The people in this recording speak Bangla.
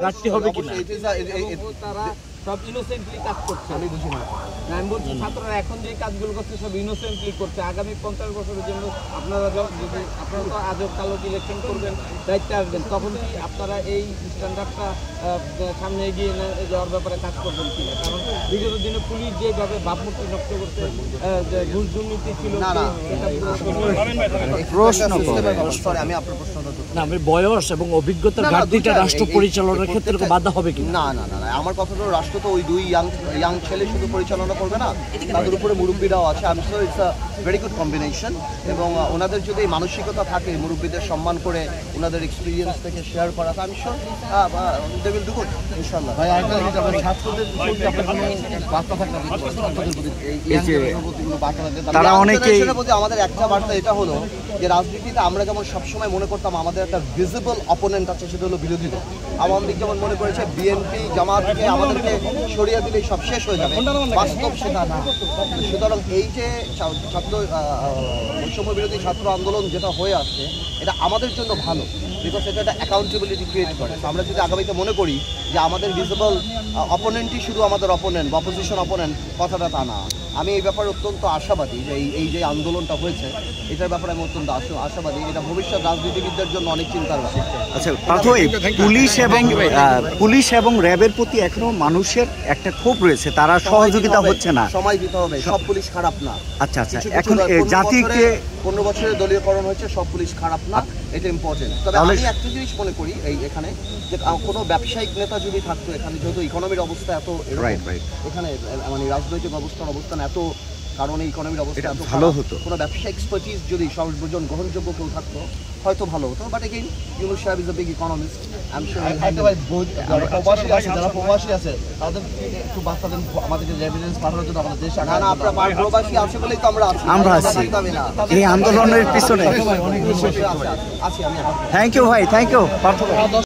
ঘাটতি হবে কিনা? তারা সব ইনোসেন্টলি কাজ করছে। আমি বুঝি না, আমি বলছি ছাত্ররা এখন যে কাজগুলো করছে সব ইনোসেন্টলি করছে। আগামী 50 বছরের জন্য আপনারা যদি আপনারা তো আজও কালো ইলেকশন করবেন, দায়িত্বে আসবেন, তখন কি আপনারা এই স্ট্যান্ডার্ডটা সামনে এগিয়ে যাওয়ার ব্যাপারে কাজ করবেন কিনা? কারণ বিগত দিনে পুলিশ যেভাবে ভাবমূর্তি নষ্ট করতে ঘুষ দুর্নীতি ছিল, আমি আপনার প্রশ্নটা না, আমি বয়স এবং অভিজ্ঞতার ঘাটতিটা রাষ্ট্র পরিচালনার ক্ষেত্রে বাধা হবে কি? না না না না, আমার কথা হলো রাষ্ট্র তো ওই দুই ইয়াং ছেলে শুধু পরিচালনা করবে না, তাদের উপরে মুরব্বীরাও আছে। আমি sure it's a very good combination. এবং ওনাদের যদি মানসিকতা থাকে মুরব্বীদের সম্মান করে ওনাদের এক্সপিরিয়েন্স থেকে শেয়ার করা, আমি sure they will do good ইনশাআল্লাহ। ভাই ছাত্রদের তারা অনেকেই আমাদের একটা বার্তা এটা হলো যে রাজনীতিতে আমরা যেমন সবসময় মনে করতাম আমাদের একটা ভিজিবল অপোনেন্ট আছে, সেটা হলো বিরোধী দল। আওয়ামী লীগ যেমন মনে করেছে বিএনপি জামাতকে আমাদেরকে সরিয়ে দিলেই সব শেষ হয়ে যাবে, বাস্তব সেটা না। সুতরাং এই যে ছাত্র বৈষম্য বিরোধী ছাত্র আন্দোলন যেটা হয়ে আসছে, এটা আমাদের জন্য ভালো, বিকজ এটা একটা অ্যাকাউন্টেবিলিটি ক্রিয়েট করে। তো আমরা যদি আগামীতে মনে করি যে আমাদের ভিজিবল অপোনেন্টই শুধু আমাদের অপোনেন্ট বা অপোজিশন অপোনেন্ট, কথাটা তা না। আমি এই ব্যাপারে অত্যন্ত আশাবাদী যে এই যে আন্দোলনটা হয়েছে এটার ব্যাপারে আমি অত্যন্ত আশাবাদী। এটা ভবিষ্যৎ রাজনীতিবিদদের জন্য অনেক চিন্তার ব্যাপার। আচ্ছা, পুলিশ এবং র্যাবের প্রতি এখনো মানুষের একটা ক্ষোভ রয়েছে, তারা সহযোগিতা হচ্ছে না। সময় দিতে হবে, সব পুলিশ খারাপ না। আচ্ছা আচ্ছা, এখন জাতিকে 15 বছরের দলীয়করণ হয়েছে, সব পুলিশ খারাপ না, এটা ইম্পর্টেন্ট। তবে আমি একটা জিনিস মনে করি এখানে যে কোনো ব্যবসায়িক নেতা যদি থাকতো এখানে, যেহেতু ইকোনমির অবস্থা এত এখানে, মানে রাজনৈতিক অবস্থান এত, কারণ এই ইকোনমির অবস্থা এত ভালো হতো, কোনো ব্যবসা এক্সপার্টিস যদি সর্বজন গ্রহণযোগ্য কেউ থাকতো হয়তো ভালো হতো। বাট এগেইন ইউনুস সাহেব ইজ আ বিগ ইকোনমিস্ট। যারা প্রবাসী আছে তাদের একটু বার্তা দেন আমাদেরকে রেভিডেন্স পাঠানোর জন্য আমাদের দেশে। না না, আপনারা প্রবাসী আছে বলেই তো আমরা আছি এই আন্দোলনের পিছনে। আছি আমি। থ্যাংক ইউ ভাই, থ্যাংক ইউ।